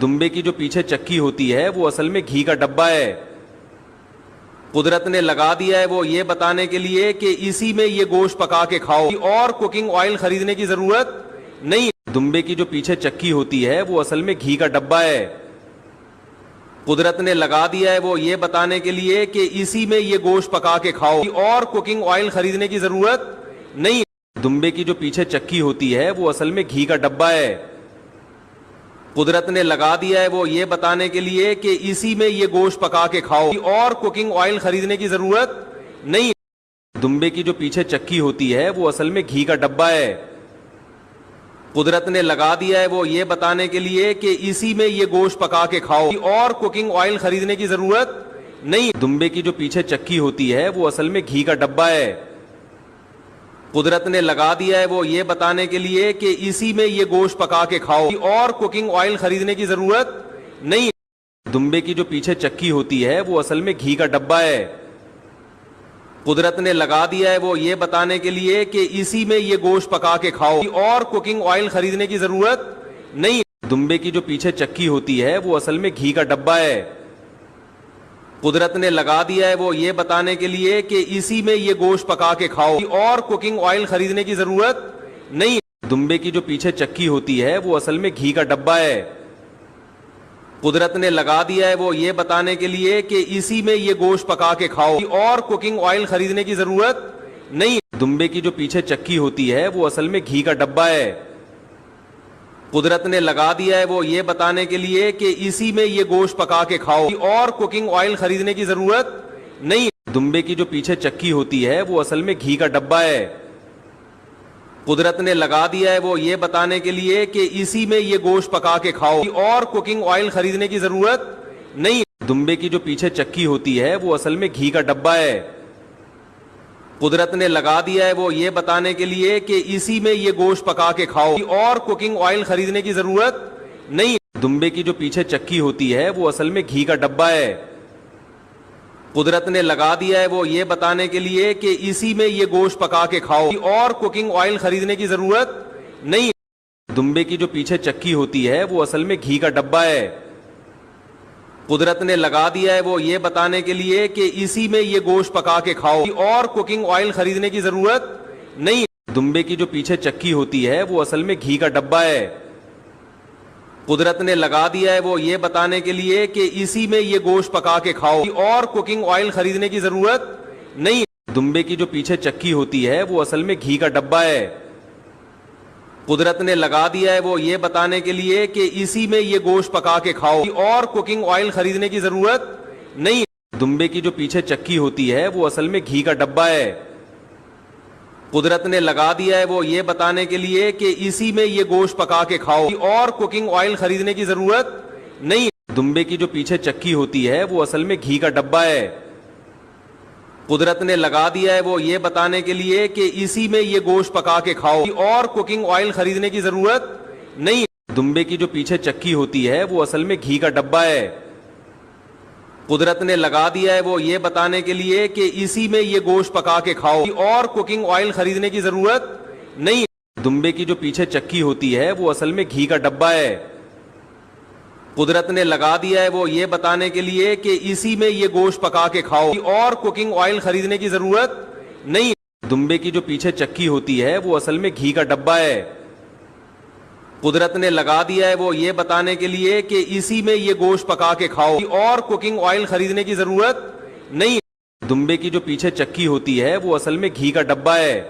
دمبے کی جو پیچھے چکی ہوتی ہے وہ اصل میں گھی کا ڈبہ ہے. قدرت نے لگا دیا ہے وہ یہ بتانے کے لیے کہ اسی میں یہ گوشت پکا کے کھاؤ اور کوکنگ آئل خریدنے کی ضرورت نہیں. دمبے کی جو پیچھے چکی ہوتی ہے وہ اصل میں گھی کا ڈبہ ہے. قدرت نے لگا دیا ہے وہ یہ بتانے کے لیے کہ اسی میں یہ گوشت پکا کے کھاؤ اور کوکنگ آئل خریدنے کی ضرورت نہیں. دمبے کی جو پیچھے چکی ہوتی ہے وہ اصل میں گھی کا ڈبہ ہے. قدرت نے لگا دیا ہے وہ یہ بتانے کے لیے کہ اسی میں یہ گوشت پکا کے کھاؤ اور کوکنگ آئل خریدنے کی ضرورت نہیں. دمبے کی جو پیچھے چکی ہوتی ہے وہ اصل میں گھی کا ڈبہ ہے. قدرت نے لگا دیا ہے وہ یہ بتانے کے لیے کہ اسی میں یہ گوشت پکا کے کھاؤ اور کوکنگ آئل خریدنے کی ضرورت نہیں. دمبے کی جو پیچھے چکی ہوتی ہے وہ اصل میں گھی کا ڈبہ ہے. قدرت نے لگا دیا ہے وہ یہ بتانے کے لیے کہ اسی میں یہ گوشت پکا کے کھاؤ اور کوکنگ آئل خریدنے کی ضرورت نہیں. دمبے کی جو پیچھے چکی ہوتی ہے وہ اصل میں گھی کا ڈبہ ہے. قدرت نے لگا دیا ہے وہ یہ بتانے کے لیے کہ اسی میں یہ گوشت پکا کے کھاؤ اور کوکنگ آئل خریدنے کی ضرورت نہیں. دمبے کی جو پیچھے چکی ہوتی ہے وہ اصل میں گھی کا ڈبہ ہے. قدرت نے لگا دیا ہے وہ یہ بتانے کے لیے کہ اسی میں یہ گوشت پکا کے کھاؤ اور کوکنگ آئل خریدنے کی ضرورت نہیں. دمبے کی جو پیچھے چکی ہوتی ہے وہ اصل میں گھی کا ڈبہ ہے. قدرت نے لگا دیا ہے وہ یہ بتانے کے لیے کہ اسی میں یہ گوشت پکا کے کھاؤ اور کوکنگ آئل خریدنے کی ضرورت نہیں. دمبے کی جو پیچھے چکی ہوتی ہے وہ اصل میں گھی کا ڈبہ ہے. قدرت نے لگا دیا ہے وہ یہ بتانے کے لیے کہ اسی میں یہ گوشت پکا کے کھاؤ اور کوکنگ آئل خریدنے کی ضرورت نہیں. دمبے کی جو پیچھے چکی ہوتی ہے وہ اصل میں گھی کا ڈبہ ہے. قدرت نے لگا دیا ہے وہ یہ بتانے کے لیے کہ اسی میں یہ گوشت پکا کے کھاؤ اور کوکنگ آئل خریدنے کی ضرورت نہیں. دمبے کی جو پیچھے چکی ہوتی ہے وہ اصل میں گھی کا ڈبہ ہے. قدرت نے لگا دیا ہے وہ یہ بتانے کے لیے کہ اسی میں یہ گوشت پکا کے کھاؤ اور کوکنگ آئل خریدنے کی ضرورت نہیں. دمبے کی جو پیچھے چکی ہوتی ہے وہ اصل میں گھی کا ڈبہ ہے. قدرت نے لگا دیا ہے وہ یہ بتانے کے لیے کہ اسی میں یہ گوشت پکا کے کھاؤ اور کوکنگ آئل خریدنے کی ضرورت نہیں. دمبے کی جو پیچھے چکی ہوتی ہے وہ اصل میں گھی کا ڈبہ ہے. قدرت نے لگا دیا ہے وہ یہ بتانے کے لیے کہ اسی میں یہ گوشت پکا کے کھاؤ اور کوکنگ آئل خریدنے کی ضرورت نہیں. دمبے کی جو پیچھے چکی ہوتی ہے وہ اصل میں گھی کا ڈبہ ہے. قدرت نے لگا دیا ہے وہ یہ بتانے کے لیے کہ اسی میں یہ گوشت پکا کے کھاؤ اور کوکنگ آئل خریدنے کی ضرورت نہیں. دمبے کی جو پیچھے چکی ہوتی ہے وہ اصل میں گھی کا ڈبہ ہے. قدرت نے لگا دیا ہے وہ یہ بتانے کے لیے کہ اسی میں یہ گوشت پکا کے کھاؤ اور کوکنگ آئل خریدنے کی ضرورت نہیں. دمبے کی جو پیچھے چکی ہوتی ہے وہ اصل میں گھی کا ڈبہ ہے. قدرت نے لگا دیا ہے وہ یہ بتانے کے لیے کہ اسی میں یہ گوشت پکا کے کھاؤ اور کوکنگ آئل خریدنے کی ضرورت نہیں. دمبے کی جو پیچھے چکی ہوتی ہے وہ اصل میں گھی کا ڈبہ ہے. قدرت نے لگا دیا ہے وہ یہ بتانے کے لیے کہ اسی میں یہ گوشت پکا کے کھاؤ اور کوکنگ آئل خریدنے کی ضرورت نہیں. دمبے کی جو پیچھے چکی ہوتی ہے وہ اصل میں گھی کا ڈبہ ہے. قدرت نے لگا دیا ہے وہ یہ بتانے کے لیے کہ اسی میں یہ گوشت پکا کے کھاؤ اور کوکنگ آئل خریدنے کی ضرورت نہیں. دمبے کی جو پیچھے چکی ہوتی ہے وہ اصل میں گھی کا ڈبہ ہے. قدرت نے لگا دیا ہے وہ یہ بتانے کے لیے کہ اسی میں یہ گوشت پکا کے کھاؤ اور کوکنگ آئل خریدنے کی ضرورت نہیں. دمبے کی جو پیچھے چکی ہوتی ہے وہ اصل میں گھی کا ڈبہ ہے. قدرت نے لگا دیا ہے وہ یہ بتانے کے لیے کہ اسی میں یہ گوشت پکا کے کھاؤ اور کوکنگ آئل خریدنے کی ضرورت نہیں. دمبے کی جو پیچھے چکی ہوتی ہے وہ اصل میں گھی کا ڈبہ ہے.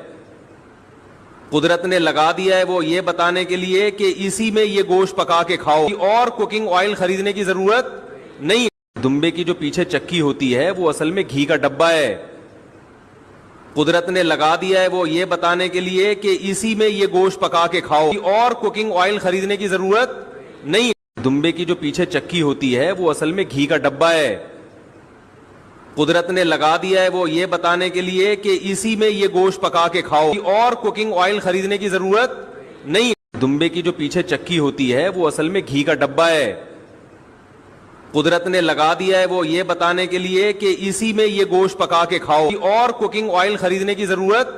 قدرت نے لگا دیا ہے وہ یہ بتانے کے لیے کہ اسی میں یہ گوشت پکا کے کھاؤ اور کوکنگ آئل خریدنے کی ضرورت نہیں. دمبے کی جو پیچھے چکی ہوتی ہے وہ اصل میں گھی کا ڈبہ ہے. قدرت نے لگا دیا ہے وہ یہ بتانے کے لیے کہ اسی میں یہ گوشت پکا کے کھاؤ اور کوکنگ آئل خریدنے کی ضرورت نہیں. دمبے کی جو پیچھے چکی ہوتی ہے وہ اصل میں گھی کا ڈبہ ہے. قدرت نے لگا دیا ہے وہ یہ بتانے کے لیے کہ اسی میں یہ گوشت پکا کے کھاؤ اور کوکنگ آئل خریدنے کی ضرورت نہیں. دمبے کی جو پیچھے چکی ہوتی ہے وہ اصل میں گھی کا ڈبہ ہے. قدرت نے لگا دیا ہے وہ یہ بتانے کے لیے کہ اسی میں یہ گوشت پکا کے کھاؤ اور کوکنگ آئل خریدنے کی ضرورت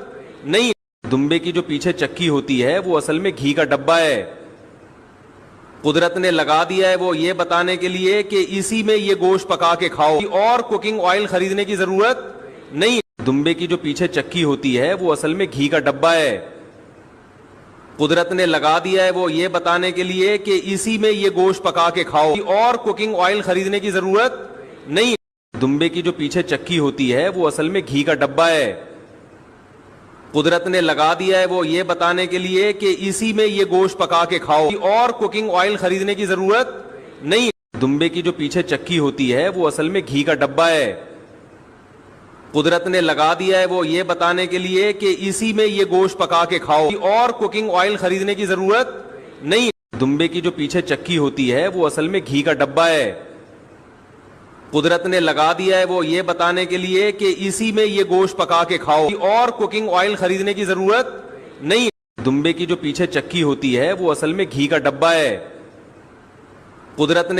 نہیں. دمبے کی جو پیچھے چکی ہوتی ہے وہ اصل میں گھی کا ڈبہ ہے. قدرت نے لگا دیا ہے وہ یہ بتانے کے لیے کہ اسی میں یہ گوشت پکا کے کھاؤ اور کوکنگ آئل خریدنے کی ضرورت نہیں ہے۔ دمبے کی جو پیچھے چکی ہوتی ہے وہ اصل میں گھی کا ڈبہ ہے۔ قدرت نے لگا دیا ہے وہ یہ بتانے کے لیے کہ اسی میں یہ گوشت پکا کے کھاؤ اور کوکنگ آئل خریدنے کی ضرورت نہیں ہے۔ دمبے کی جو پیچھے چکی ہوتی ہے وہ اصل میں گھی کا ڈبہ ہے۔ قدرت نے لگا دیا ہے وہ یہ بتانے کے لیے کہ اسی میں یہ گوشت پکا کے کھاؤ اور کوکنگ آئل خریدنے کی ضرورت نہیں ہے۔ دمبے کی جو پیچھے چکی ہوتی ہے وہ اصل میں گھی کا ڈبہ ہے۔ قدرت نے لگا دیا ہے وہ یہ بتانے کے لیے کہ اسی میں یہ گوشت پکا کے کھاؤ اور کوکنگ آئل خریدنے کی ضرورت نہیں ہے۔ دمبے کی جو پیچھے چکی ہوتی ہے وہ اصل میں گھی کا ڈبہ ہے۔ قدرت نے لگا دیا ہے وہ یہ بتانے کے لیے کہ اسی میں یہ گوشت پکا کے کھاؤ اور کوکنگ آئل خریدنے کی ضرورت نہیں ہے۔ دمبے کی جو پیچھے چکی ہوتی ہے وہ اصل میں گھی کا ڈبہ ہے۔ قدرت نے